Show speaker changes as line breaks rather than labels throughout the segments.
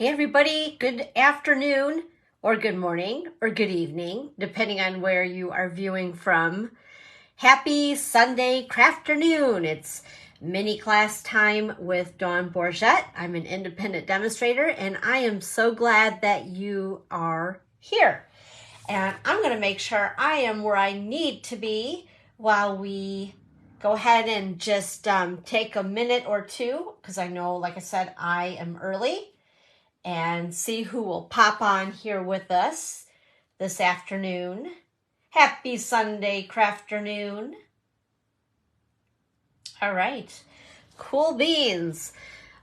Hey everybody, good afternoon or good morning or good evening, depending on where you are viewing from. Happy Sunday crafternoon. It's mini class time with Dawn Bourget. I'm an independent demonstrator and I am so glad that you are here. And I'm going to make sure I am where I need to be while we go ahead and just take a minute or two, because I know, like I said, I am early, and see who will pop on here with us this afternoon. Happy Sunday crafternoon. All right, cool beans.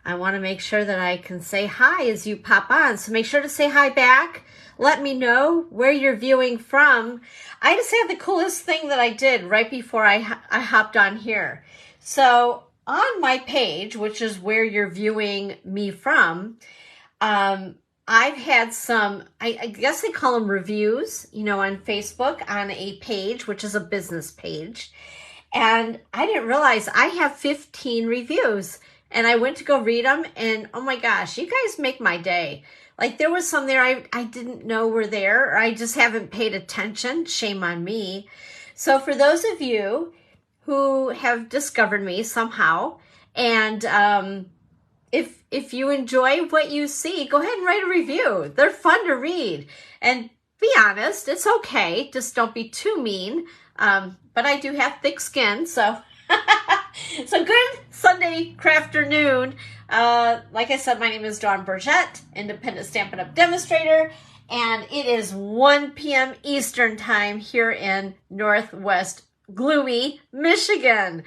I want to make sure that I can say hi as you pop on, so make sure to say hi back. Let me know where you're viewing from. I just had the coolest thing that I did right before I hopped on here. So on my page, which is where you're viewing me from, I've had some, I guess they call them reviews, on Facebook on a page, which is a business page. And I didn't realize I have 15 reviews, and I went to go read them, and oh my gosh, you guys make my day. Like, there was some there I didn't know were there, or I just haven't paid attention. Shame on me. So for those of you who have discovered me somehow, and if you enjoy what you see, go ahead and write a review. They're fun to read. And be honest, it's okay. Just don't be too mean. But I do have thick skin, so so good Sunday crafternoon. Like I said, my name is Dawn Bourget, independent Stampin' Up! Demonstrator, and it is 1 p.m. Eastern time here in Northwest gloomy Michigan.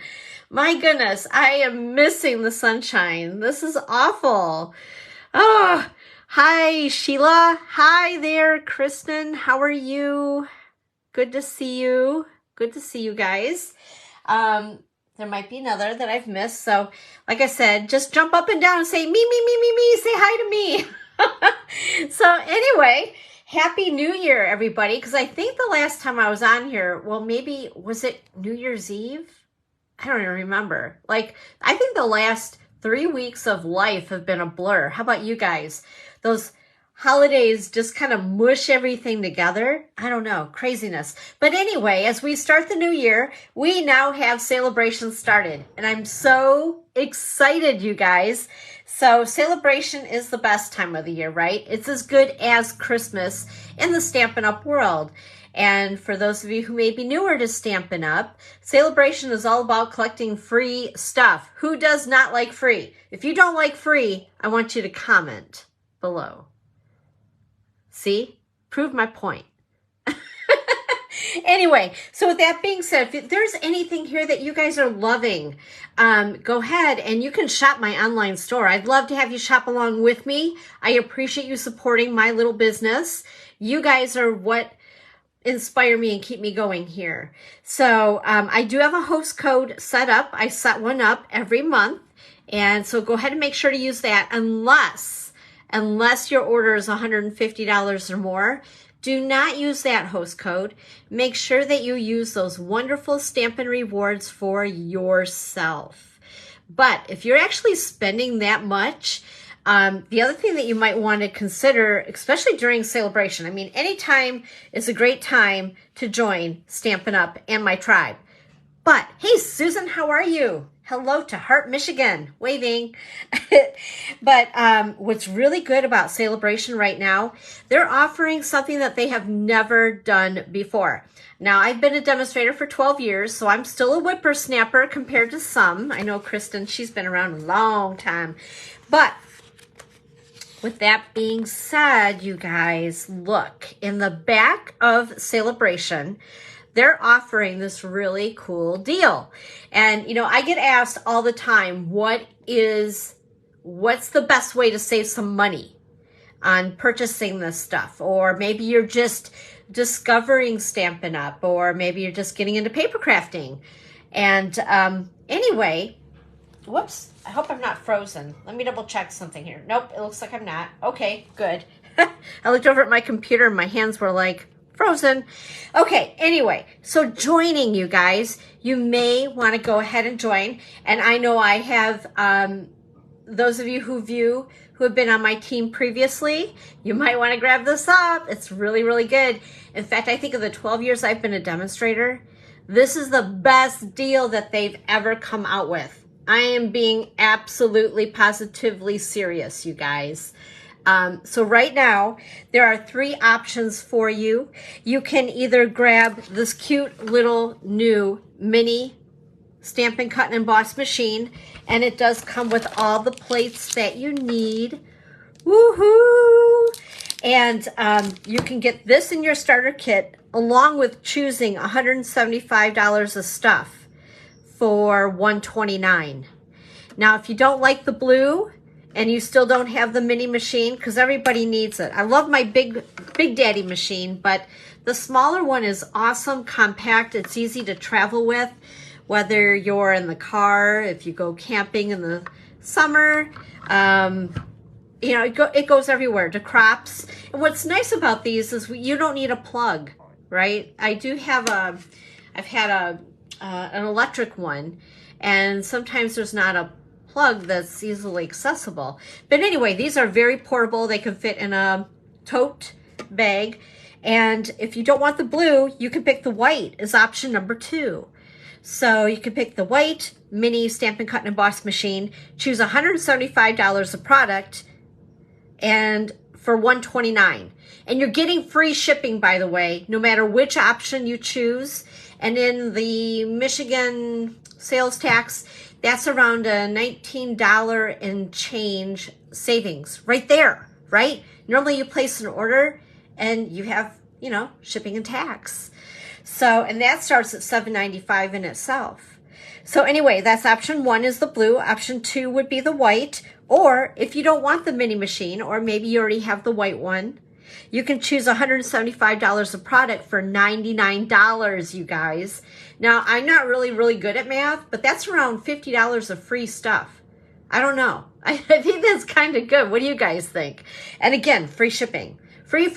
My goodness, I am missing the sunshine. This is awful. Oh, hi, Sheila. Hi there, Kristen. How are you? Good to see you. Good to see you guys. There might be another that I've missed. So, like I said, just jump up and down and say, me, say hi to me. So anyway, Happy New Year, everybody. Because I think the last time I was on here, well, maybe, was it New Year's Eve? I don't even remember. Like, I think the last 3 weeks of life have been a blur. How about you guys? Those holidays just kind of mush everything together. I don't know, craziness. But anyway, as we start the new year, we now have celebrations started. And I'm so excited, you guys. So celebration is the best time of the year, right? It's as good as Christmas in the Stampin' Up! World. And for those of you who may be newer to Stampin' Up!, celebration is all about collecting free stuff. Who does not like free? If you don't like free, I want you to comment below. See? Prove my point. Anyway, so with that being said, if there's anything here that you guys are loving, go ahead and you can shop my online store. I'd love to have you shop along with me. I appreciate you supporting my little business. You guys are what inspire me and keep me going here. So I do have a host code set up. I set one up every month. And so go ahead and make sure to use that unless your order is $150 or more. Do not use that host code. Make sure that you use those wonderful Stampin' Rewards for yourself. But if you're actually spending that much, the other thing that you might want to consider, especially during celebration, I mean, anytime is a great time to join Stampin' Up! And my tribe. But, hey, Susan, how are you? Hello to Hart, Michigan, waving. But what's really good about celebration right now, they're offering something that they have never done before. Now, I've been a demonstrator for 12 years, so I'm still a whippersnapper compared to some. I know Kristen, she's been around a long time. But with that being said, you guys, look, in the back of celebration, they're offering this really cool deal. And, I get asked all the time, what's the best way to save some money on purchasing this stuff? Or maybe you're just discovering Stampin' Up! Or maybe you're just getting into paper crafting. And anyway, whoops, I hope I'm not frozen. Let me double check something here. Nope, it looks like I'm not. Okay, good. I looked over at my computer and my hands were like, frozen. Okay, anyway, so joining, you guys, you may want to go ahead and join. And I know I have those of you who have been on my team previously, you might want to grab this up. It's really, really good. In fact, I think of the 12 years I've been a demonstrator, this is the best deal that they've ever come out with. I am being absolutely positively serious, you guys. So right now, there are 3 options for you. You can either grab this cute little new mini Stamp and Cut and Emboss machine, and it does come with all the plates that you need. Woohoo! And you can get this in your starter kit along with choosing $175 of stuff for $129. Now, if you don't like the blue and you still don't have the mini machine, because everybody needs it. I love my Big Daddy machine, but the smaller one is awesome, compact. It's easy to travel with, whether you're in the car, if you go camping in the summer. You know, it goes everywhere, to crops. And what's nice about these is you don't need a plug, right? I do have I've had an electric one, and sometimes there's not a plug that's easily accessible. But anyway, these are very portable. They can fit in a tote bag. And if you don't want the blue, you can pick the white as option number 2. So you can pick the white mini Stamp and Cut and Emboss machine, choose $175 a product, and for $129. And you're getting free shipping, by the way, no matter which option you choose. And in the Michigan sales tax, that's around a $19 and change savings right there, right? Normally you place an order and you have, you know, shipping and tax. So, and that starts at $7.95 in itself. So anyway, that's option 1 is the blue. Option 2 would be the white. Or if you don't want the mini machine, or maybe you already have the white one, you can choose $175 a product for $99, you guys. Now, I'm not really good at math, but that's around $50 of free stuff. I don't know. I think that's kind of good. What do you guys think? And again, free shipping. Free.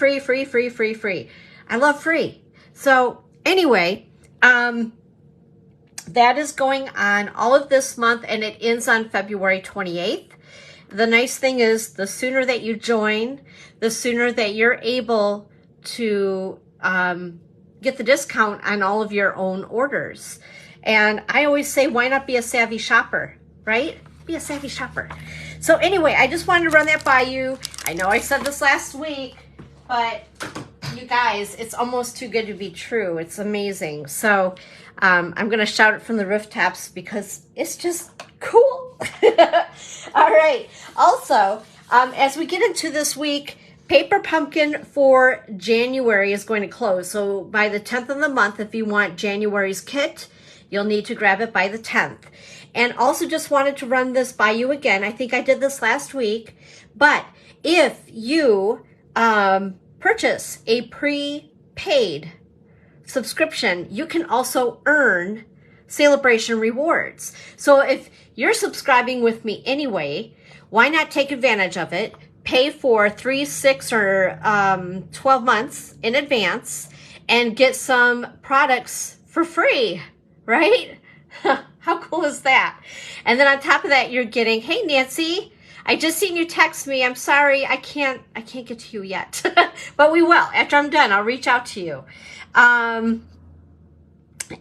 I love free. So anyway, that is going on all of this month, and it ends on February 28th. The nice thing is the sooner that you join, the sooner that you're able to get the discount on all of your own orders. And I always say, why not be a savvy shopper, right? Be a savvy shopper. So anyway, I just wanted to run that by you. I know I said this last week, but you guys, it's almost too good to be true. It's amazing. So I'm going to shout it from the rooftops because it's just cool. All right. Also, as we get into this week, Paper Pumpkin for January is going to close. So by the 10th of the month, if you want January's kit, you'll need to grab it by the 10th. And also just wanted to run this by you again. I think I did this last week. But if you purchase a prepaid subscription, you can also earn Celebration rewards. So if you're subscribing with me anyway, why not take advantage of it? Pay for 3, 6, or 12 months in advance and get some products for free, right? How cool is that? And then on top of that, you're getting, hey, Nancy, I just seen you text me. I'm sorry, I can't get to you yet, but we will. After I'm done, I'll reach out to you.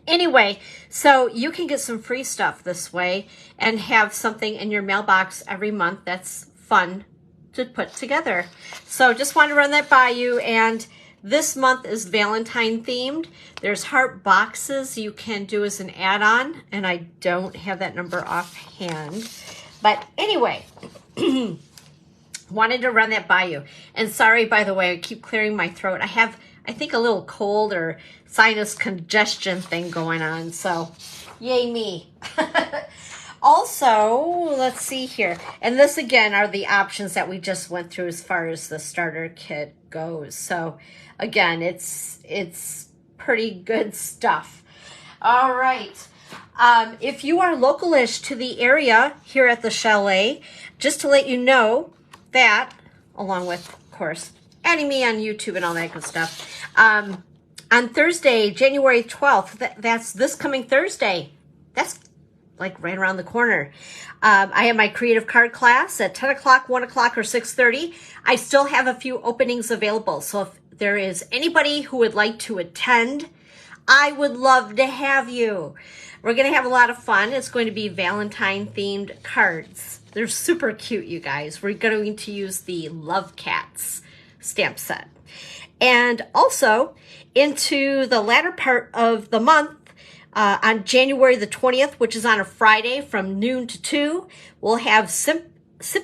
Anyway, so you can get some free stuff this way and have something in your mailbox every month that's fun to put together. So just want to run that by you. And this month is Valentine themed. There's heart boxes you can do as an add-on, and I don't have that number offhand. But anyway, wanted to run that by you. And sorry, by the way, I keep clearing my throat. I have, I think, a little cold or sinus congestion thing going on. So yay me. Also, let's see here. And this again are the options that we just went through as far as the starter kit goes. So again, it's pretty good stuff. All right. If you are localish to the area here at the chalet, just to let you know that, along with, of course, adding me on YouTube and all that good stuff, on Thursday, January 12th, that's this coming Thursday. That's like right around the corner. I have my creative card class at 10 o'clock, 1 o'clock, or 6:30. I still have a few openings available. So if there is anybody who would like to attend, I would love to have you. We're going to have a lot of fun. It's going to be Valentine themed cards. They're super cute, you guys. We're going to use the Love Cats stamp set. And also into the latter part of the month, on January the 20th, which is on a Friday from noon to 2, we'll have Sip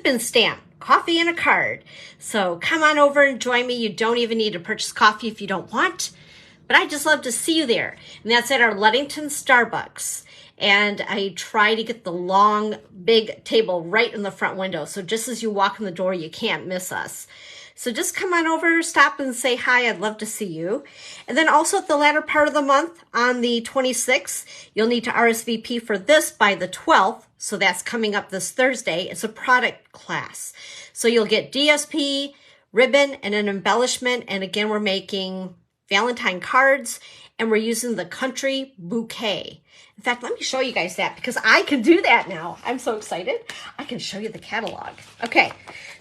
and Stamp, coffee and a card. So come on over and join me. You don't even need to purchase coffee if you don't want, but I'd just love to see you there. And that's at our Ludington Starbucks. And I try to get the long, big table right in the front window. So just as you walk in the door, you can't miss us. So just come on over, stop and say hi. I'd love to see you. And then also at the latter part of the month on the 26th, you'll need to RSVP for this by the 12th. So that's coming up this Thursday. It's a product class. So you'll get DSP, ribbon, and an embellishment. And again, we're making Valentine cards and we're using the Country Bouquet. In fact, let me show you guys that because I can do that now. I'm so excited. I can show you the catalog. Okay,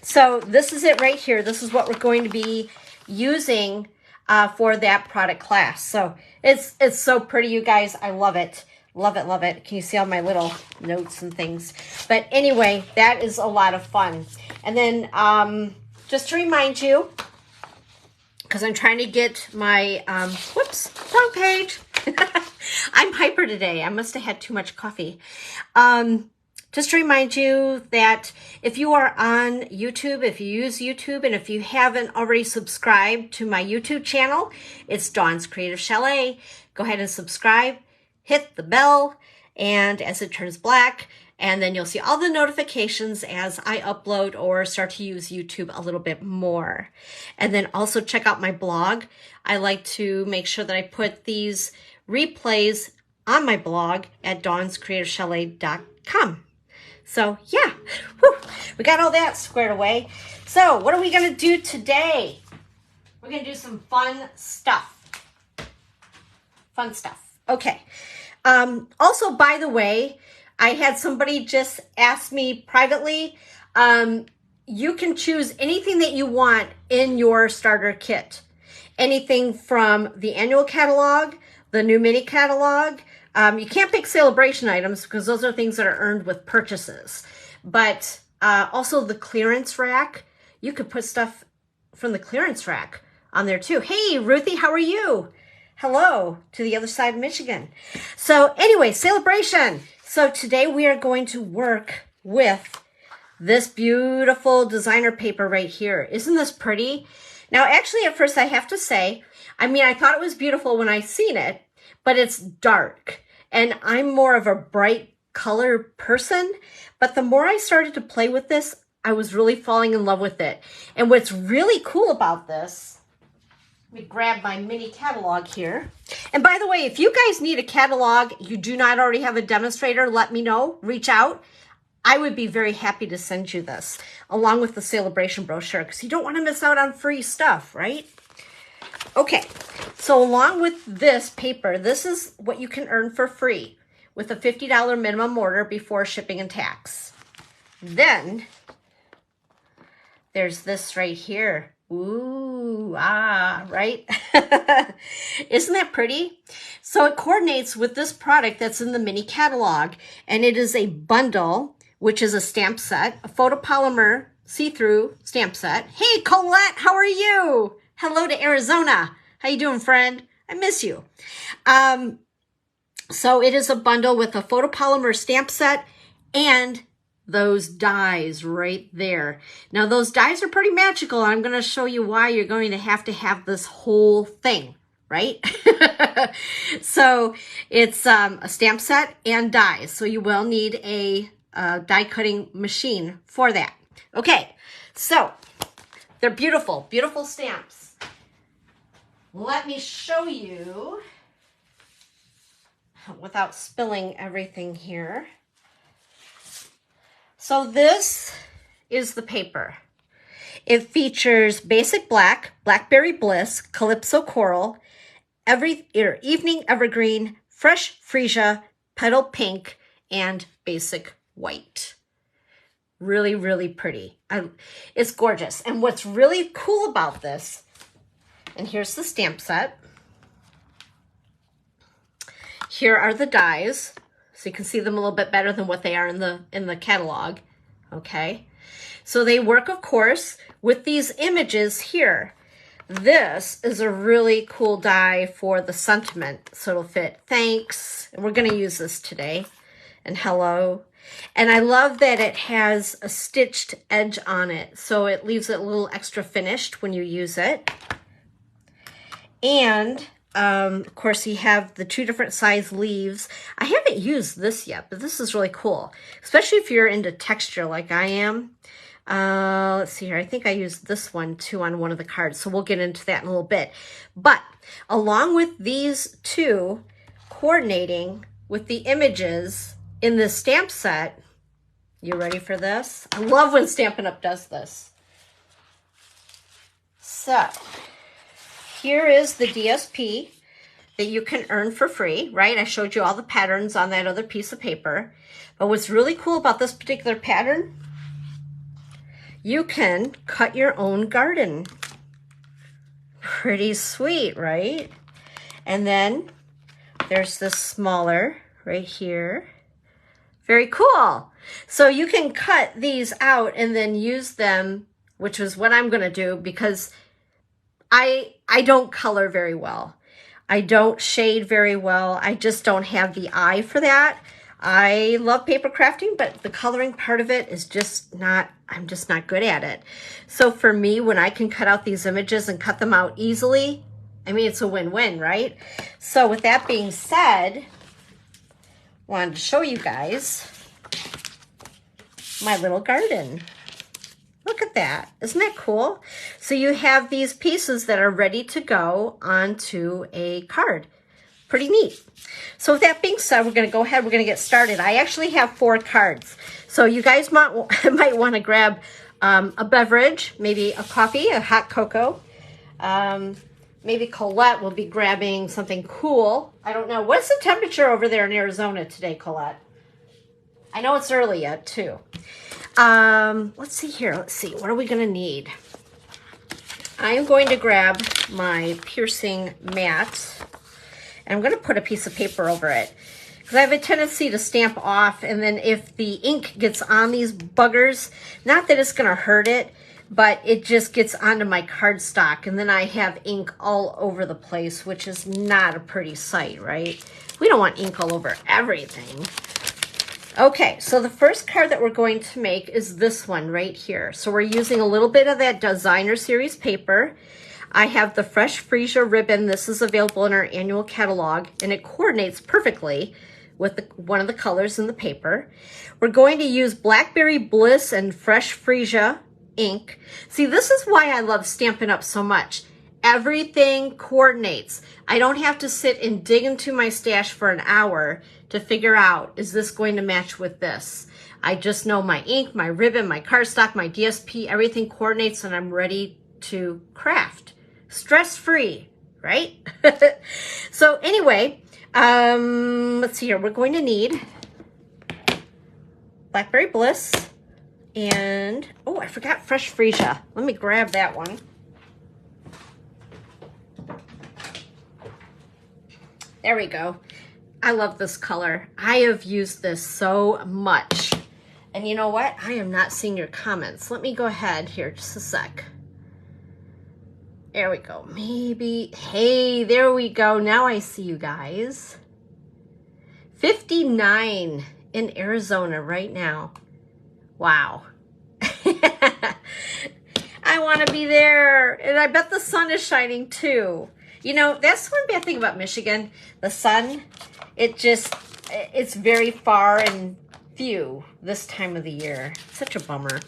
so this is it right here. This is what we're going to be using for that product class. So it's so pretty, you guys. I love it. Love it, love it. Can you see all my little notes and things? But anyway, that is a lot of fun. And then just to remind you, because I'm trying to get my, whoops, wrong page. I'm hyper today. I must have had too much coffee. Just to remind you that if you are on YouTube, if you use YouTube, and if you haven't already subscribed to my YouTube channel, it's Dawn's Creative Chalet. Go ahead and subscribe, hit the bell, and as it turns black, and then you'll see all the notifications as I upload or start to use YouTube a little bit more. And then also check out my blog. I like to make sure that I put these replays on my blog at dawnscreativechalet.com. So yeah, whew, we got all that squared away. So what are we gonna do today? We're gonna do some fun stuff. Fun stuff. Okay. Also, by the way, I had somebody just ask me privately, you can choose anything that you want in your starter kit. Anything from the annual catalog, the new mini catalog. You can't pick celebration items because those are things that are earned with purchases. But also the clearance rack, you could put stuff from the clearance rack on there too. Hey, Ruthie, how are you? Hello to the other side of Michigan. So anyway, celebration. So today we are going to work with this beautiful designer paper right here. Isn't this pretty? Now, actually, at first I have to say, I thought it was beautiful when I seen it, but it's dark. And I'm more of a bright color person. But the more I started to play with this, I was really falling in love with it. And what's really cool about this, let me grab my mini catalog here. And by the way, if you guys need a catalog, you do not already have a demonstrator, let me know, reach out. I would be very happy to send you this along with the celebration brochure because you don't want to miss out on free stuff, right? Okay, so along with this paper, this is what you can earn for free with a $50 minimum order before shipping and tax. Then there's this right here. Ooh, right? Isn't that pretty? So it coordinates with this product that's in the mini catalog, and it is a bundle, which is a stamp set, a photopolymer see-through stamp set. Hey, Colette, how are you? Hello to Arizona. How you doing, friend? I miss you. So it is a bundle with a photopolymer stamp set and those dies right there. Now, those dies are pretty magical. I'm going to show you why you're going to have this whole thing, right? So it's a stamp set and dies. So you will need a die cutting machine for that. Okay, so they're beautiful, beautiful stamps. Let me show you without spilling everything here. So this is the paper. It features Basic Black, Blackberry Bliss, Calypso Coral, Evening Evergreen, Fresh Freesia, Petal Pink, and basic white. Really, really pretty. It's gorgeous. And what's really cool about this, and here's the stamp set. Here are the dies, so you can see them a little bit better than what they are in the catalog. Okay, so they work, of course, with these images here. This is a really cool die for the sentiment, so it'll fit thanks, and we're going to use this today, and hello. And I love that it has a stitched edge on it, so it leaves it a little extra finished when you use it. And of course, you have the 2 different size leaves. I haven't used this yet, but this is really cool, especially if you're into texture like I am. Let's see here. I think I used this one too on one of the cards, so we'll get into that in a little bit. But along with these 2, coordinating with the images in this stamp set, you ready for this? I love when Stampin' Up! Does this. So here is the DSP that you can earn for free, right? I showed you all the patterns on that other piece of paper. But what's really cool about this particular pattern, you can cut your own garden. Pretty sweet, right? And then there's this smaller right here. Very cool. So you can cut these out and then use them, which is what I'm going to do because I don't color very well. I don't shade very well. I just don't have the eye for that. I love paper crafting, but the coloring part of it is just not, I'm just not good at it. So for me, when I can cut out these images and cut them out easily, I mean, it's a win-win, right? So with that being said, wanted to show you guys my little garden. Look at that. Isn't that cool? So you have these pieces that are ready to go onto a card. Pretty neat. So with that being said, we're going to go ahead. We're going to get started. I actually have 4 cards. So you guys might want to grab a beverage, maybe a coffee, a hot cocoa. Maybe Colette will be grabbing something cool. I don't know. What's the temperature over there in Arizona today, Colette? I know it's early yet, too. Let's see here. Let's see. What are we going to need? I am going to grab my piercing mat. And I'm going to put a piece of paper over it. Because I have a tendency to stamp off. And then if the ink gets on these buggers, not that it's going to hurt it, but it just gets onto my cardstock. And then I have ink all over the place, which is not a pretty sight, right? We don't want ink all over everything. Okay, so the first card that we're going to make is this one right here. So we're using a little bit of that Designer Series paper. I have the Fresh Freesia ribbon. This is available in our annual catalog, and it coordinates perfectly with one of the colors in the paper. We're going to use Blackberry Bliss and Fresh Freesia ink. See, this is why I love Stampin' Up! So much. Everything coordinates. I don't have to sit and dig into my stash for an hour to figure out, is this going to match with this? I just know my ink, my ribbon, my cardstock, my DSP, everything coordinates and I'm ready to craft. Stress-free, right? So anyway, let's see here. We're going to need Blackberry Bliss and, oh, I forgot Fresh Freesia. Let me grab that one. There we go. I love this color. I have used this so much. And you know what? I am not seeing your comments. Let me go ahead here just a sec. There we go. Maybe, hey, there we go. Now I see you guys. 59 in Arizona right now. Wow. I want to be there. And I bet the sun is shining too. You know, that's one bad thing about Michigan. The sun, it's very far and few this time of the year. Such a bummer.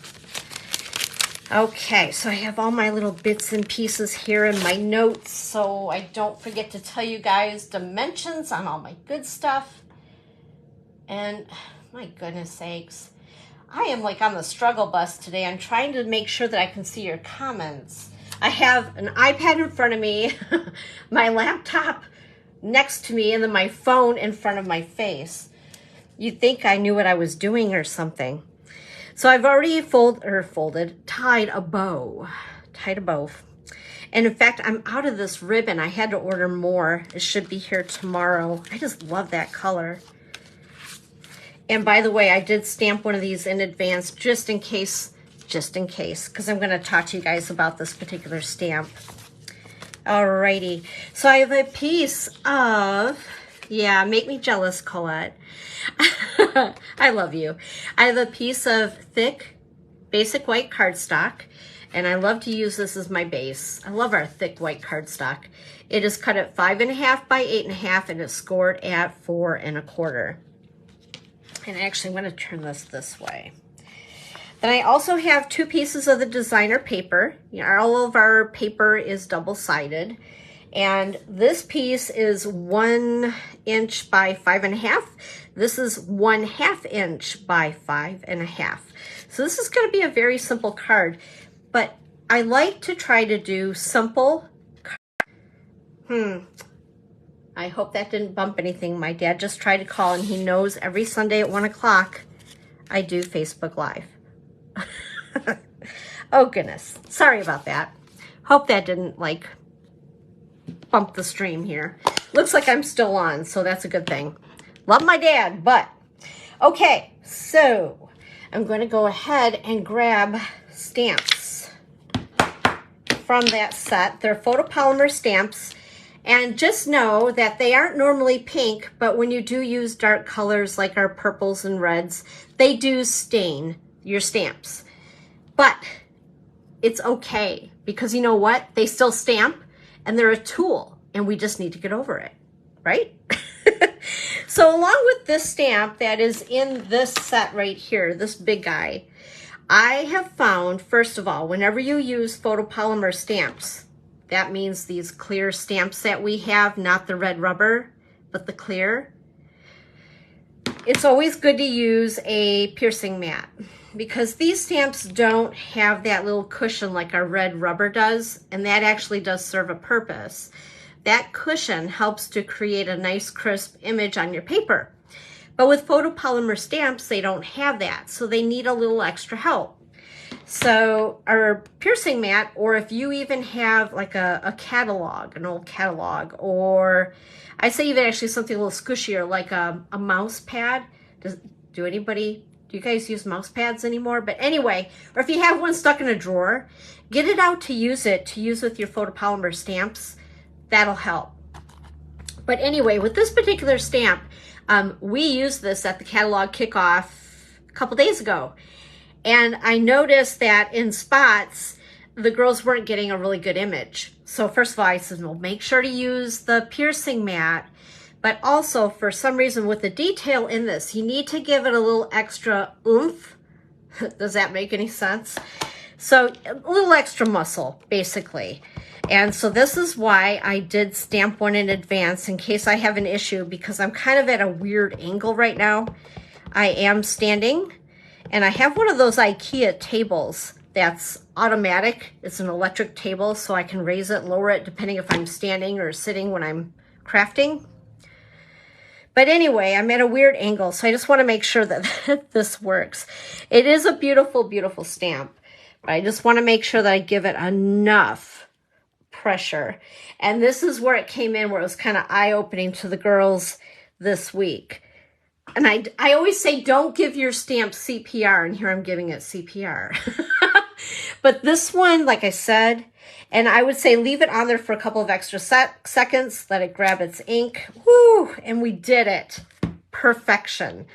Okay, so I have all my little bits and pieces here in my notes so I don't forget to tell you guys dimensions on all my good stuff. And my goodness sakes, I am like on the struggle bus today. I'm trying to make sure that I can see your comments. I have an iPad in front of me, my laptop next to me, and then my phone in front of my face. You'd think I knew what I was doing or something. So I've already tied a bow. And in fact, I'm out of this ribbon. I had to order more. It should be here tomorrow. I just love that color. And by the way, I did stamp one of these in advance just in case, because I'm going to talk to you guys about this particular stamp. Alrighty. So I have a piece of, yeah, make me jealous, Colette. I love you. I have a piece of thick, basic white cardstock. And I love to use this as my base. I love our thick white cardstock. It is cut at 5.5 by 8.5 and it's scored at 4 1/4. And actually, I'm going to turn this way. Then I also have 2 pieces of the designer paper. You know, all of our paper is double-sided. And this piece is 1 inch by 5.5. This is 1/2 inch by 5.5. So this is going to be a very simple card. But I like to try to do simple. I hope that didn't bump anything. My dad just tried to call and he knows every Sunday at 1 o'clock I do Facebook Live. Oh goodness. Sorry about that. Hope that didn't like bump the stream here. Looks like I'm still on, so that's a good thing. Love my dad, but okay. So I'm going to go ahead and grab stamps from that set. They're photopolymer stamps, and just know that they aren't normally pink, but when you do use dark colors like our purples and reds, they do stain your stamps. But it's okay, because you know what? They still stamp, and they're a tool, and we just need to get over it, right? So along with this stamp that is in this set right here, this big guy, I have found, first of all, whenever you use photopolymer stamps, that means these clear stamps that we have, not the red rubber, but the clear. It's always good to use a piercing mat because these stamps don't have that little cushion like our red rubber does, and that actually does serve a purpose. That cushion helps to create a nice crisp image on your paper. But with photopolymer stamps, they don't have that, so they need a little extra help. So our piercing mat, or if you even have like a catalog, an old catalog, or I say even actually something a little squishier like a mouse pad. Do you guys use mouse pads anymore? But anyway, or if you have one stuck in a drawer, get it out to use with your photopolymer stamps. That'll help. But anyway, with this particular stamp, we used this at the catalog kickoff a couple days ago. And I noticed that in spots, the girls weren't getting a really good image. So first of all, I said, well, make sure to use the piercing mat. But also, for some reason, with the detail in this, you need to give it a little extra oomph. Does that make any sense? So a little extra muscle, basically. And so this is why I did stamp one in advance in case I have an issue, because I'm kind of at a weird angle right now. I am standing, and I have one of those IKEA tables that's automatic. It's an electric table, so I can raise it, lower it, depending if I'm standing or sitting when I'm crafting. But anyway, I'm at a weird angle, so I just want to make sure that this works. It is a beautiful, beautiful stamp, but I just want to make sure that I give it enough pressure. And this is where it came in, where it was kind of eye-opening to the girls this week. And I always say, don't give your stamp CPR, and here I'm giving it CPR. But this one, like I said, and I would say leave it on there for a couple of extra seconds, let it grab its ink. Woo! And we did it. Perfection.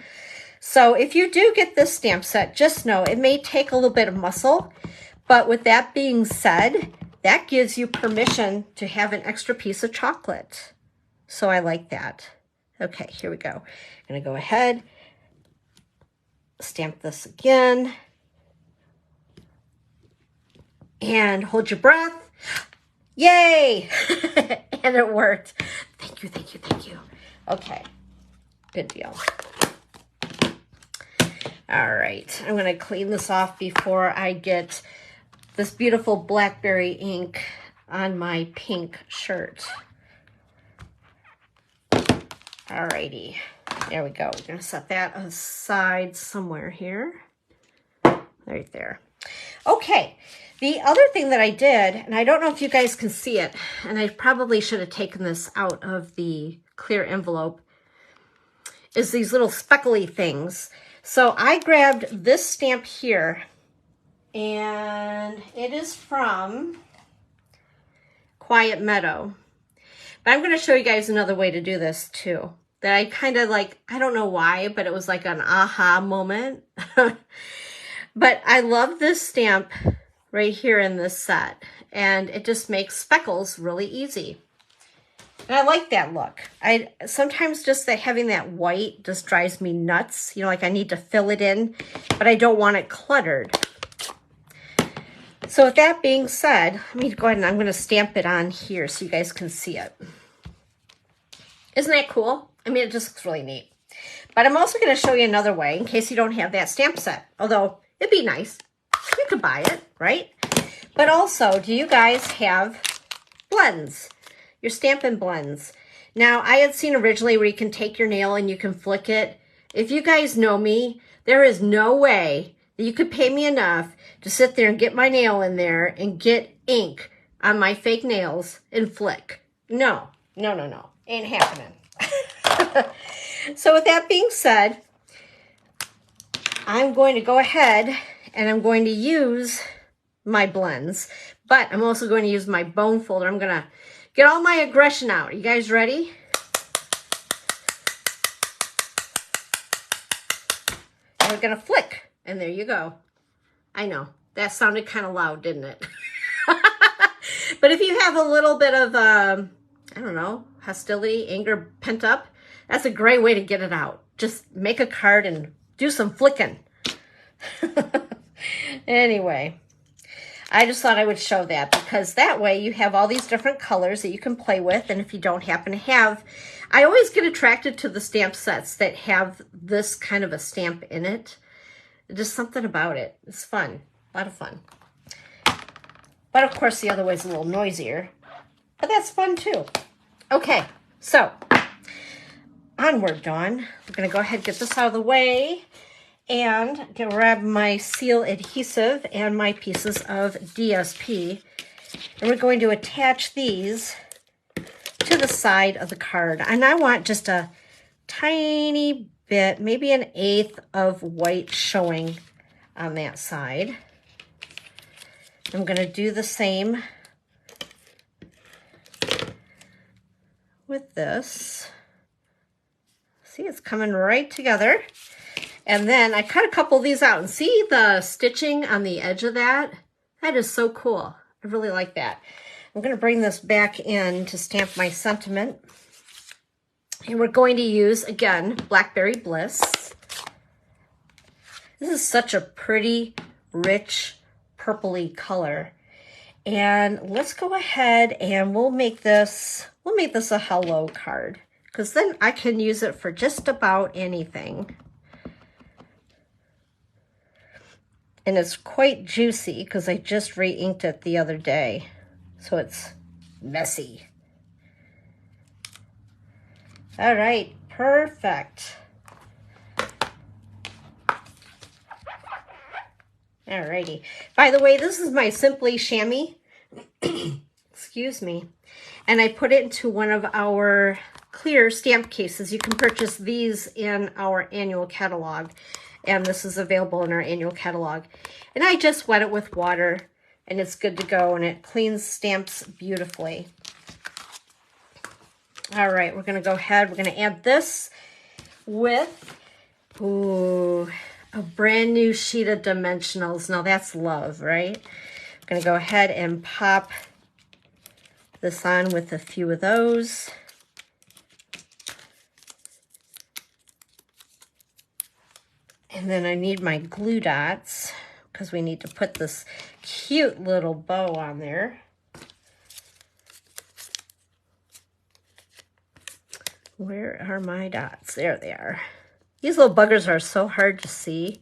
So if you do get this stamp set, just know it may take a little bit of muscle, but with that being said, that gives you permission to have an extra piece of chocolate. So I like that. Okay, here we go. I'm going to go ahead, stamp this again, and hold your breath. Yay! And it worked. Thank you, thank you, thank you. Okay, good deal. All right, I'm going to clean this off before I get this beautiful blackberry ink on my pink shirt. Alrighty. There we go. We're going to set that aside somewhere here. Right there. Okay. The other thing that I did, and I don't know if you guys can see it, and I probably should have taken this out of the clear envelope, is these little speckly things. So I grabbed this stamp here, and it is from Quiet Meadow. But I'm going to show you guys another way to do this too. That I kind of like, I don't know why, but it was like an aha moment. But I love this stamp right here in this set. And it just makes speckles really easy. And I like that look. Sometimes just having that white just drives me nuts. You know, like I need to fill it in, but I don't want it cluttered. So with that being said, let me go ahead and I'm going to stamp it on here so you guys can see it. Isn't that cool? I mean, it just looks really neat. But I'm also going to show you another way in case you don't have that stamp set. Although, it'd be nice. You could buy it, right? But also, do you guys have blends? Your Stampin' Blends. Now, I had seen originally where you can take your nail and you can flick it. If you guys know me, there is no way that you could pay me enough to sit there and get my nail in there and get ink on my fake nails and flick. No, no, no, no. Ain't happening. So with that being said, I'm going to go ahead and I'm going to use my blends, but I'm also going to use my bone folder. I'm going to get all my aggression out. Are you guys ready? And we're going to flick, and there you go. I know, that sounded kind of loud, didn't it? But if you have a little bit of, I don't know, hostility, anger pent up, that's a great way to get it out. Just make a card and do some flicking. Anyway, I just thought I would show that because that way you have all these different colors that you can play with. And if you don't happen to have, I always get attracted to the stamp sets that have this kind of a stamp in it. Just something about it. It's fun. A lot of fun. But of course the other way is a little noisier. But that's fun too. Okay, so onward, Dawn. We're going to go ahead and get this out of the way and grab my seal adhesive and my pieces of DSP. And we're going to attach these to the side of the card. And I want just a tiny bit, maybe 1/8 of white showing on that side. I'm going to do the same with this. See, it's coming right together. And then I cut a couple of these out and see the stitching on the edge of that? That is so cool. I really like that. I'm going to bring this back in to stamp my sentiment. And we're going to use, again, Blackberry Bliss. This is such a pretty, rich, purpley color. And let's go ahead and we'll make this a hello card. Because then I can use it for just about anything. And it's quite juicy because I just re-inked it the other day. So it's messy. All right, perfect. All righty. By the way, this is my Simply Chamois. Excuse me. And I put it into one of our clear stamp cases. You can purchase these in our annual catalog. And this is available in our annual catalog. And I just wet it with water and it's good to go and it cleans stamps beautifully. All right, we're going to go ahead. We're going to add this with a brand new sheet of dimensionals. Now that's love, right? I'm going to go ahead and pop this on with a few of those. And then I need my glue dots because we need to put this cute little bow on there. Where are my dots? There they are. These little buggers are so hard to see.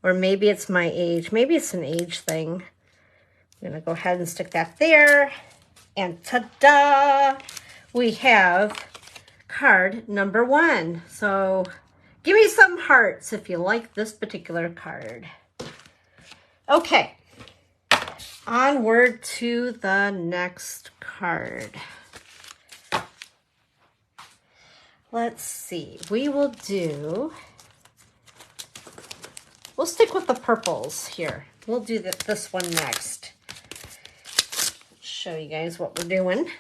Or maybe it's my age. Maybe it's an age thing. I'm going to go ahead and stick that there. And ta-da! We have card number 1. So give me some hearts if you like this particular card. Okay, onward to the next card. Let's see, we'll stick with the purples here. We'll do this one next. Show you guys what we're doing.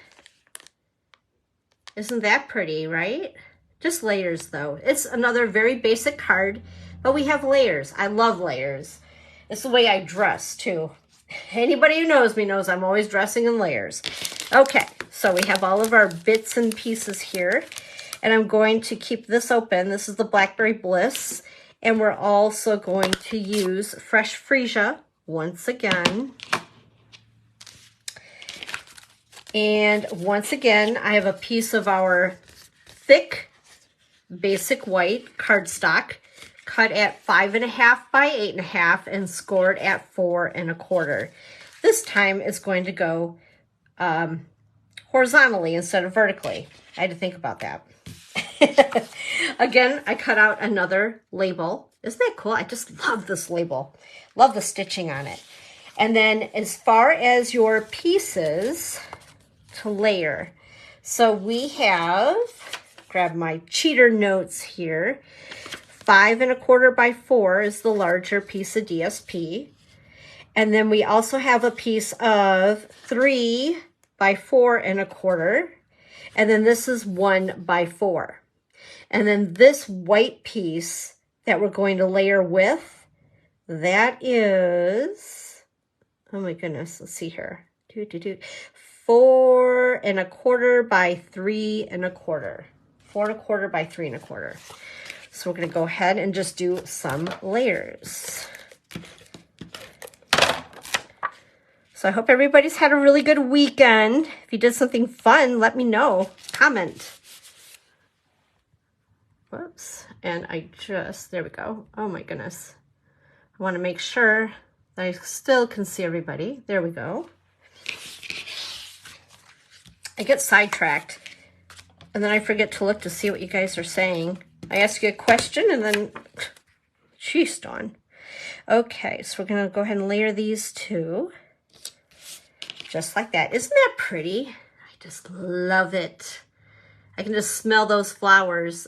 Isn't that pretty, right? Just layers though. It's another very basic card, but we have layers. I love layers. It's the way I dress too. Anybody who knows me knows I'm always dressing in layers. Okay, so we have all of our bits and pieces here, and I'm going to keep this open. This is the Blackberry Bliss, and we're also going to use Fresh Freesia once again. And once again, I have a piece of our thick, basic white cardstock cut at 5.5 by 8.5 and scored at 4.25. This time it's going to go horizontally instead of vertically. I had to think about that. Again, I cut out another label. Isn't that cool? I just love this label. Love the stitching on it. And then as far as your pieces to layer, so we have, grab my cheater notes here, 5.25 by 4 is the larger piece of DSP. And then we also have a piece of 3 by 4.25. And then this is 1 by 4. And then this white piece that we're going to layer with, that is, oh my goodness, let's see here. 4.25 by 3.25. 4.25 by 3.25. So we're going to go ahead and just do some layers. So I hope everybody's had a really good weekend. If you did something fun, let me know. Comment. Whoops. And there we go. Oh my goodness. I want to make sure that I still can see everybody. There we go. I get sidetracked and then I forget to look to see what you guys are saying. I ask you a question and then, sheesh darn. Okay, so we're going to go ahead and layer these two. Just like that. Isn't that pretty? I just love it. I can just smell those flowers.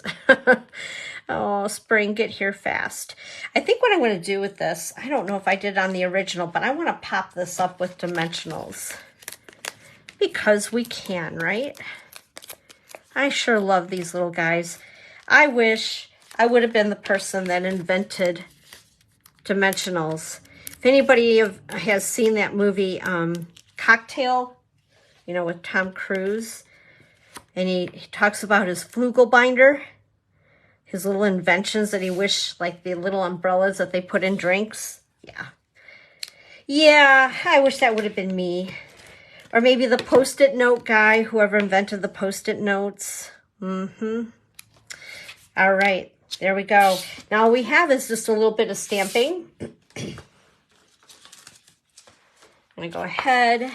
Oh, spring, get here fast. I think what I'm going to do with this, I don't know if I did on the original, but I want to pop this up with dimensionals. Because we can, right? I sure love these little guys. I wish I would have been the person that invented dimensionals. If anybody has seen that movie, Cocktail, you know, with Tom Cruise, and he talks about his flugel binder, his little inventions that he wished, like the little umbrellas that they put in drinks. Yeah, I wish that would have been me. Or maybe the Post-it note guy, whoever invented the Post-it notes. All right, there we go. Now all we have is just a little bit of stamping. I'm going to go ahead,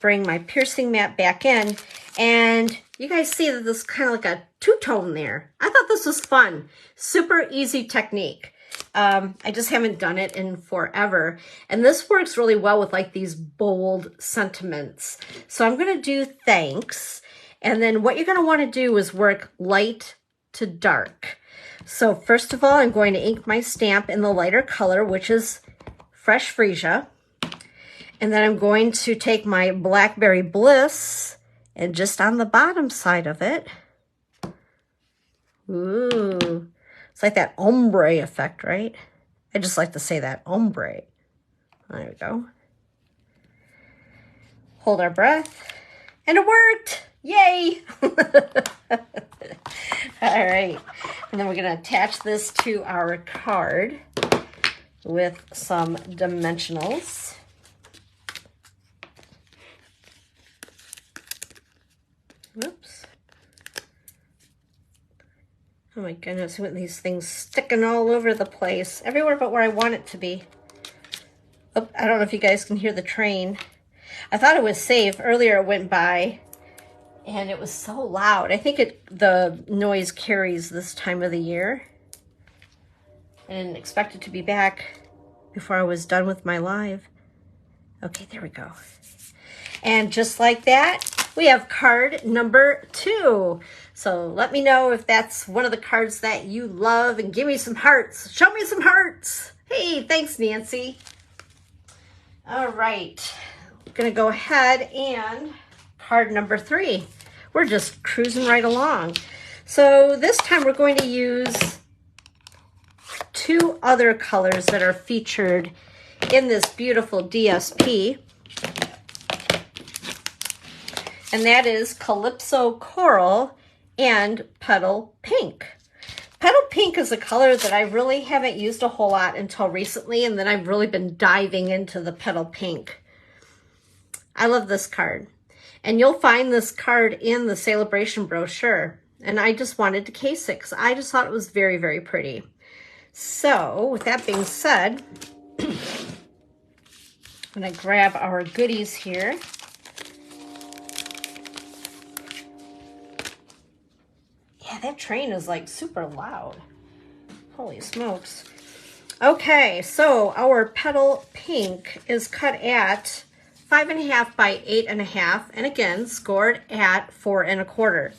bring my piercing mat back in, and you guys see that this is kind of like a two-tone there. I thought this was fun. Super easy technique. I just haven't done it in forever. And this works really well with like these bold sentiments. So I'm going to do thanks. And then what you're going to want to do is work light to dark. So first of all, I'm going to ink my stamp in the lighter color, which is Fresh Freesia. And then I'm going to take my Blackberry Bliss and just on the bottom side of it, ooh, it's like that ombre effect, right? I just like to say that, ombre. There we go. Hold our breath. And it worked! Yay! All right. And then we're going to attach this to our card with some dimensionals. Whoops. Oh my goodness, with these things sticking all over the place. Everywhere but where I want it to be. Oh, I don't know if you guys can hear the train. I thought it was safe. Earlier it went by and it was so loud. I think the noise carries this time of the year. I didn't expect it to be back before I was done with my live. Okay, there we go. And just like that, we have card number 2. So let me know if that's one of the cards that you love and give me some hearts. Show me some hearts. Hey, thanks, Nancy. All right, I'm gonna go ahead and card number 3. We're just cruising right along. So this time we're going to use 2 other colors that are featured in this beautiful DSP. And that is Calypso Coral and Petal Pink. Petal Pink is a color that I really haven't used a whole lot until recently, and then I've really been diving into the Petal Pink. I love this card. And you'll find this card in the Celebration brochure. And I just wanted to case it because I just thought it was very, very pretty. So with that being said, I'm going to grab our goodies here. Yeah, that train is like super loud. Holy smokes. Okay, so our Petal Pink is cut at 5.5 by 8.5, and again, scored at 4 1/4.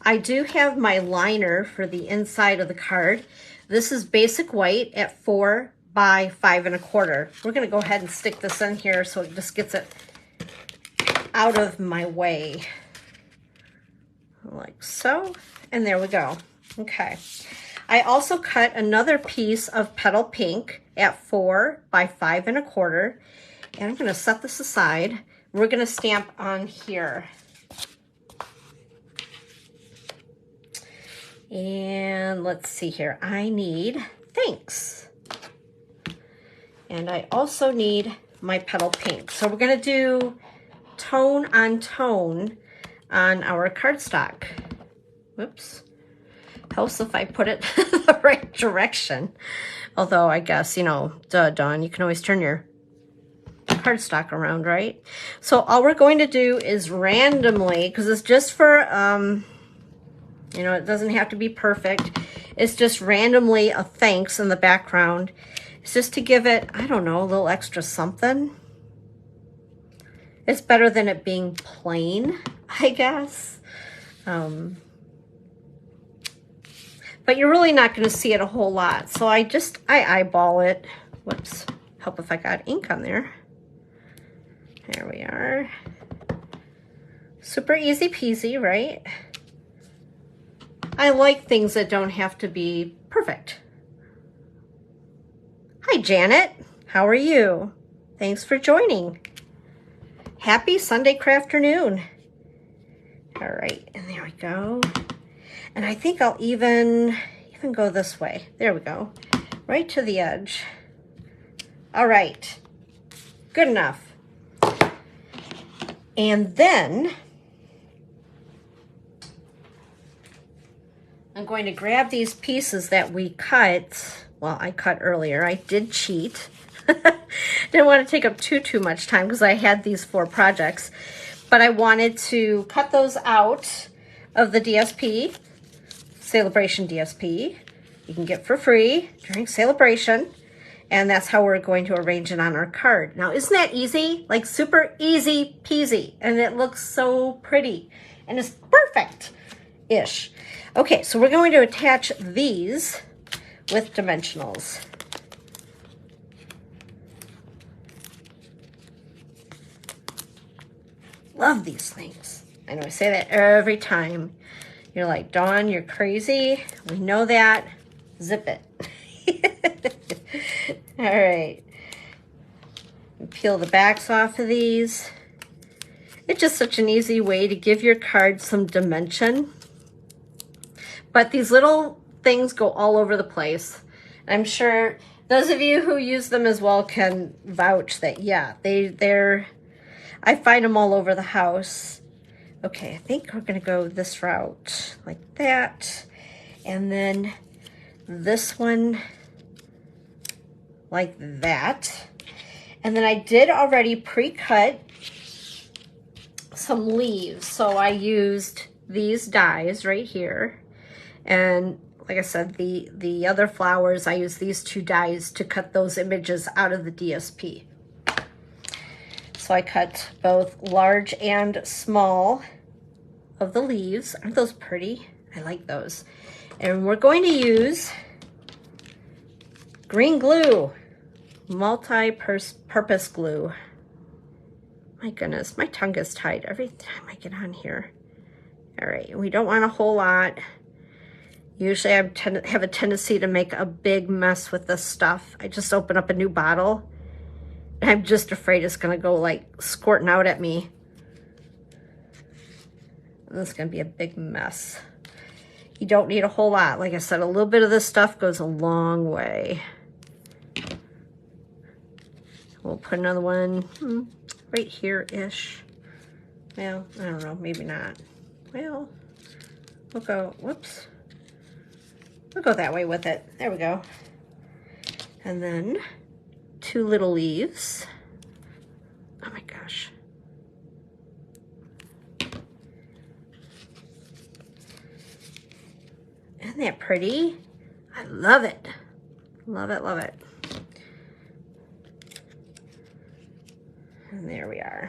I do have my liner for the inside of the card. This is basic white at 4 by 5 1/4. We're gonna go ahead and stick this in here so it just gets it out of my way. Like so, and there we go. Okay. I also cut another piece of Petal Pink at 4 by 5 1/4. And I'm going to set this aside. We're going to stamp on here. And let's see here. I need thanks. And I also need my Petal Pink. So we're going to do tone on tone on our cardstock. Whoops. Helps if I put it the right direction. Although I guess, you know, duh, Dawn, you can always turn your cardstock around, right? So all we're going to do is randomly, because it's just for, you know, it doesn't have to be perfect. It's just randomly a thanks in the background. It's just to give it, I don't know, a little extra something. It's better than it being plain, I guess. But you're really not going to see it a whole lot. So I eyeball it. Whoops. Help if I got ink on there. There we are. Super easy peasy, right? I like things that don't have to be perfect. Hi, Janet. How are you? Thanks for joining. Happy Sunday crafternoon. All right, and there we go. And I think I'll even go this way. There we go. Right to the edge. All right. Good enough. And then I'm going to grab these pieces that we cut. Well, I cut earlier. I did cheat. Didn't want to take up too much time because I had these 4 projects. But I wanted to cut those out of the DSP, Celebration DSP. You can get for free during Celebration. And that's how we're going to arrange it on our card. Now, isn't that easy? Like super easy peasy. And it looks so pretty. And it's perfect-ish. Okay, so we're going to attach these with dimensionals. Love these things. I know I say that every time. You're like, Dawn, you're crazy. We know that. Zip it. All right. Peel the backs off of these. It's just such an easy way to give your card some dimension. But these little things go all over the place. I'm sure those of you who use them as well can vouch that, yeah, I find them all over the house. Okay, I think we're gonna go this route, like that. And then this one, like that. And then I did already pre-cut some leaves. So I used these dies right here. And like I said, the other flowers, I used these 2 dies to cut those images out of the DSP. So I cut both large and small of the leaves. Aren't those pretty? I like those. And we're going to use green glue, multi-purpose glue. My goodness, my tongue is tied every time I get on here. All right, we don't want a whole lot. Usually I have a tendency to make a big mess with this stuff. I just open up a new bottle and I'm just afraid it's gonna go like squirting out at me. And this is gonna be a big mess. You don't need a whole lot. Like I said, a little bit of this stuff goes a long way. We'll put another one right here-ish. Well, I don't know, maybe not. Well, we'll go, whoops. We'll go that way with it. There we go. And then 2 little leaves. Oh my gosh. Isn't that pretty? I love it. Love it, love it. And there we are.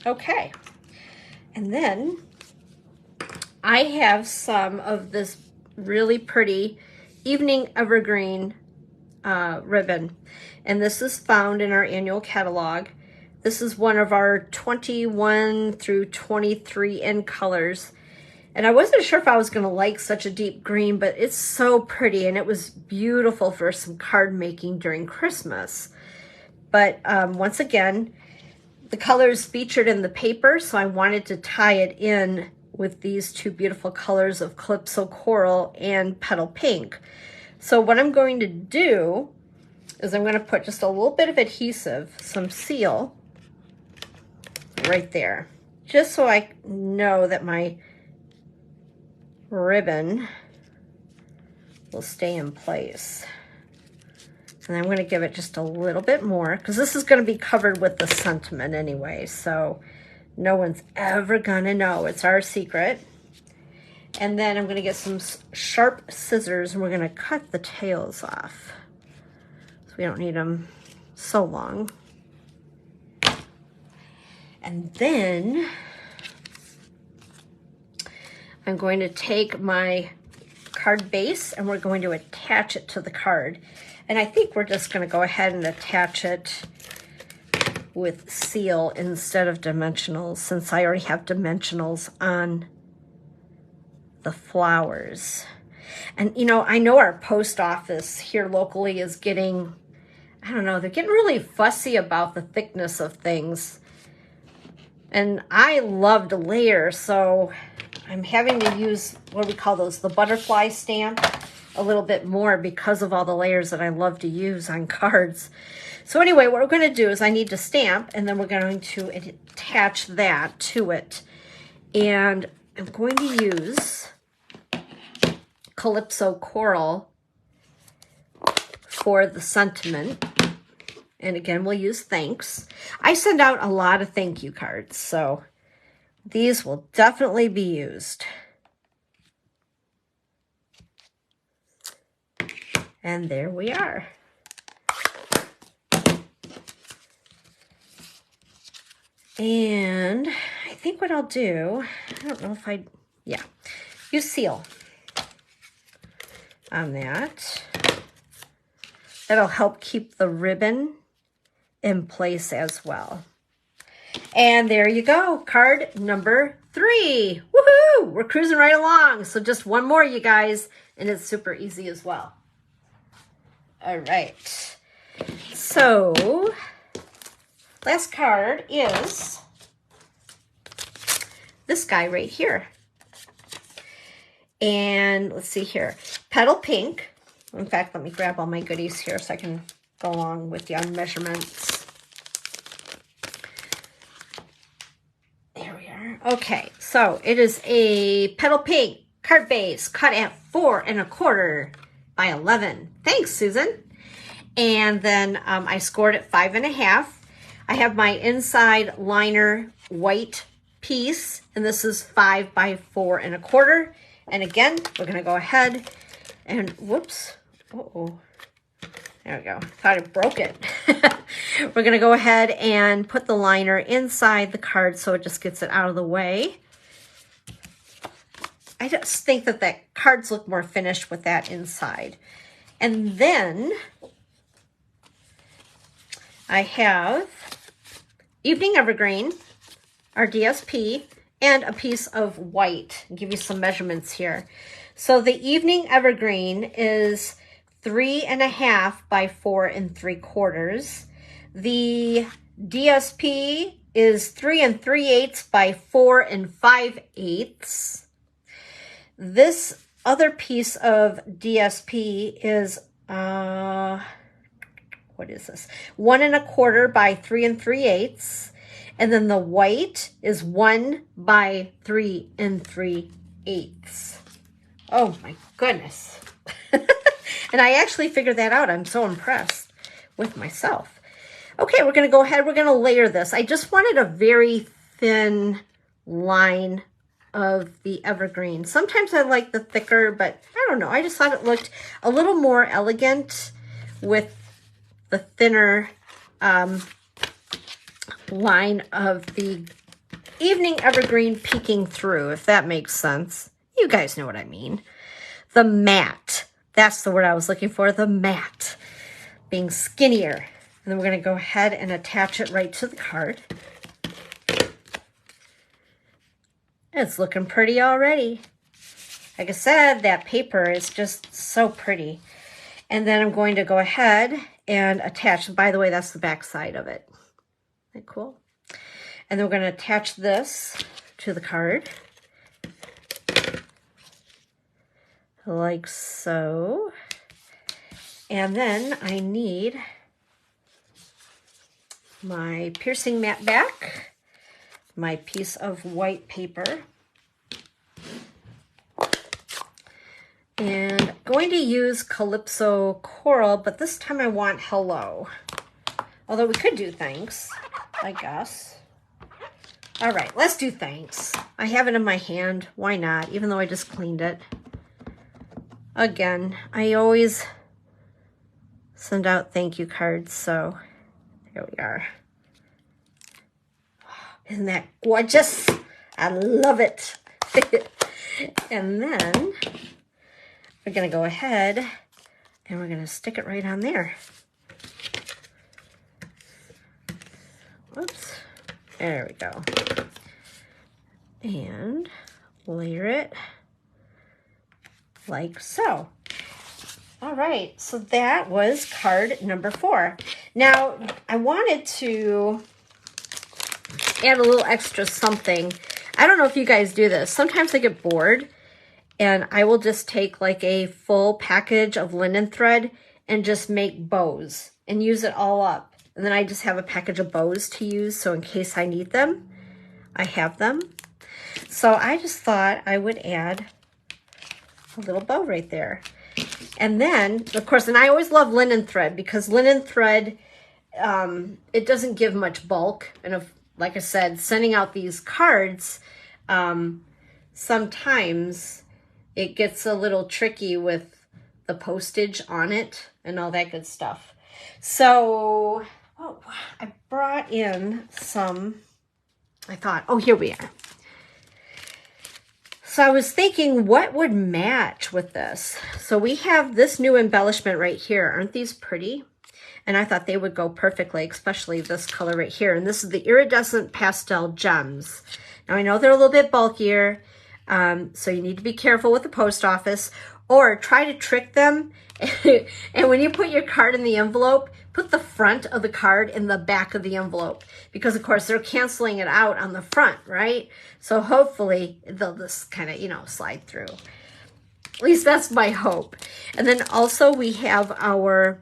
Okay. And then I have some of this really pretty evening evergreen ribbon. And this is found in our annual catalog. This is one of our 21 through 23 in colors. And I wasn't sure if I was going to like such a deep green, but it's so pretty and it was beautiful for some card making during Christmas. But once again, the color is featured in the paper, so I wanted to tie it in with these 2 beautiful colors of Calypso Coral and Petal Pink. So what I'm going to do is I'm going to put just a little bit of adhesive, some seal, right there, just so I know that my ribbon will stay in place. And I'm going to give it just a little bit more because this is going to be covered with the sentiment anyway, so no one's ever going to know. It's our secret. And then I'm going to get some sharp scissors and we're going to cut the tails off. So we don't need them so long. And then I'm going to take my card base and we're going to attach it to the card. And I think we're just going to go ahead and attach it with seal instead of dimensionals, since I already have dimensionals on the flowers. And you know, I know our post office here locally is getting, I don't know, they're getting really fussy about the thickness of things. And I love to layer, so I'm having to use, what do we call those, the butterfly stamp a little bit more because of all the layers that I love to use on cards. So anyway, what we're going to do is I need to stamp and then we're going to attach that to it. And I'm going to use Calypso Coral for the sentiment. And again, we'll use thanks. I send out a lot of thank you cards, so these will definitely be used. And there we are. And I think what I'll do, I don't know if yeah, use seal on that. That'll help keep the ribbon in place as well. And there you go, card number 3. Woohoo! We're cruising right along. So just one more, you guys, and it's super easy as well. All right. So last card is this guy right here. And let's see here, Petal Pink. In fact, let me grab all my goodies here so I can go along with you on measurements. There we are. Okay, so it is a Petal Pink card base cut at 4 1/4 by 11. Thanks, Susan. And then I scored it 5 1/2. I have my inside liner white piece, and this is 5 by 4 1/4. And again, we're going to go ahead and, whoops, uh-oh, there we go, thought I broke it. We're going to go ahead and put the liner inside the card so it just gets it out of the way. I just think that cards look more finished with that inside. And then I have Evening Evergreen, our DSP, and a piece of white. I'll give you some measurements here. So the Evening Evergreen is 3.5 by 4 3/4. The DSP is 3 3/8 by 4 5/8. This other piece of DSP is, what is this? 1 1/4 by 3 3/8. And then the white is 1 by 3 3/8. Oh my goodness. And I actually figured that out. I'm so impressed with myself. Okay, we're going to go ahead. We're going to layer this. I just wanted a very thin line of the evergreen. Sometimes I like the thicker, but I don't know. I just thought it looked a little more elegant with the thinner line of the Evening Evergreen peeking through, if that makes sense. You guys know what I mean. The matte. That's the word I was looking for, the matte. Being skinnier. And then we're going to go ahead and attach it right to the card. It's looking pretty already. Like I said, that paper is just so pretty. And then I'm going to go ahead and attach, by the way, that's the back side of it. Isn't that cool? And then we're going to attach this to the card. Like so. And then I need my piercing mat back, my piece of white paper, and going to use Calypso Coral, but this time I want Hello. Although we could do Thanks, I guess. All right, let's do Thanks. I have it in my hand. Why not? Even though I just cleaned it. Again, I always send out thank you cards, so here we are. Isn't that gorgeous? I love it. And then we're going to go ahead and we're going to stick it right on there. Whoops. There we go. And layer it like so. All right, so that was card number 4. Now, I wanted to add a little extra something. I don't know if you guys do this. Sometimes I get bored, and I will just take like a full package of linen thread and just make bows and use it all up. And then I just have a package of bows to use, so in case I need them, I have them. So I just thought I would add a little bow right there. And then, of course, and I always love linen thread because linen thread, it doesn't give much bulk. And if, like I said, sending out these cards, sometimes it gets a little tricky with the postage on it and all that good stuff. So, oh, I brought in some, I thought, oh, here we are. So I was thinking, what would match with this? So we have this new embellishment right here. Aren't these pretty? And I thought they would go perfectly, especially this color right here. And this is the Iridescent Pastel Gems. Now I know they're a little bit bulkier, so you need to be careful with the post office, or try to trick them. And when you put your card in the envelope, put the front of the card in the back of the envelope, because of course they're canceling it out on the front, right? So hopefully they'll just kind of, you know, slide through. At least that's my hope. And then also we have our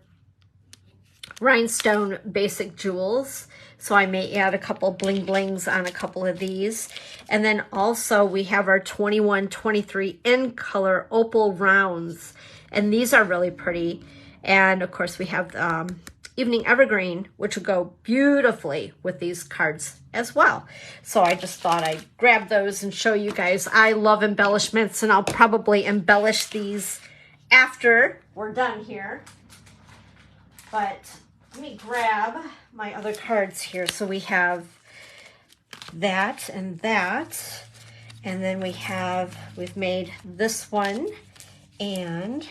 rhinestone basic jewels. So I may add a couple bling blings on a couple of these. And then also we have our 21-23 in color opal rounds. And these are really pretty. And of course we have Evening Evergreen, which would go beautifully with these cards as well. So I just thought I'd grab those and show you guys. I love embellishments, and I'll probably embellish these after we're done here. But let me grab my other cards here. So we have that, and then we've made this one and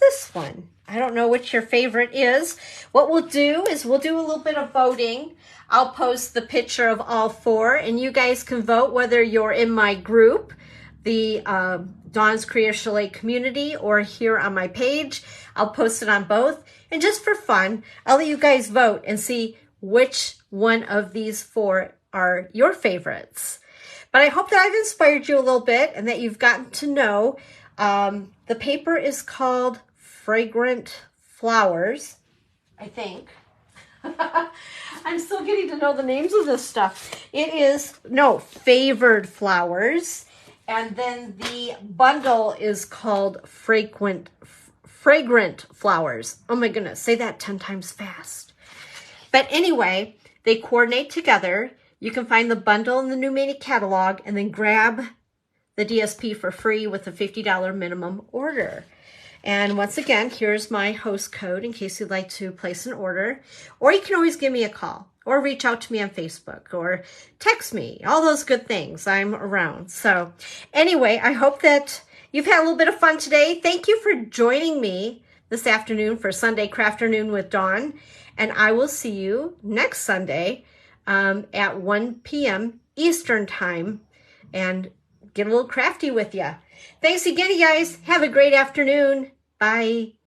this one. I don't know which your favorite is. What we'll do is we'll do a little bit of voting. I'll post the picture of all four, and you guys can vote whether you're in my group, the Dawn's Creative Chalet community, or here on my page. I'll post it on both. And just for fun, I'll let you guys vote and see which one of these four are your favorites. But I hope that I've inspired you a little bit and that you've gotten to know. The paper is called Fragrant Flowers, I think. I'm still getting to know the names of this stuff. It is, no, Favored Flowers. And then the bundle is called Fragrant Flowers. Oh my goodness, say that 10 times fast. But anyway, they coordinate together. You can find the bundle in the New Mania catalog and then grab the DSP for free with a $50 minimum order. And once again, here's my host code in case you'd like to place an order. Or you can always give me a call or reach out to me on Facebook or text me. All those good things. I'm around. So anyway, I hope that you've had a little bit of fun today. Thank you for joining me this afternoon for Sunday Crafternoon with Dawn. And I will see you next Sunday at 1 p.m. Eastern Time and get a little crafty with you. Thanks again, you guys. Have a great afternoon. Bye.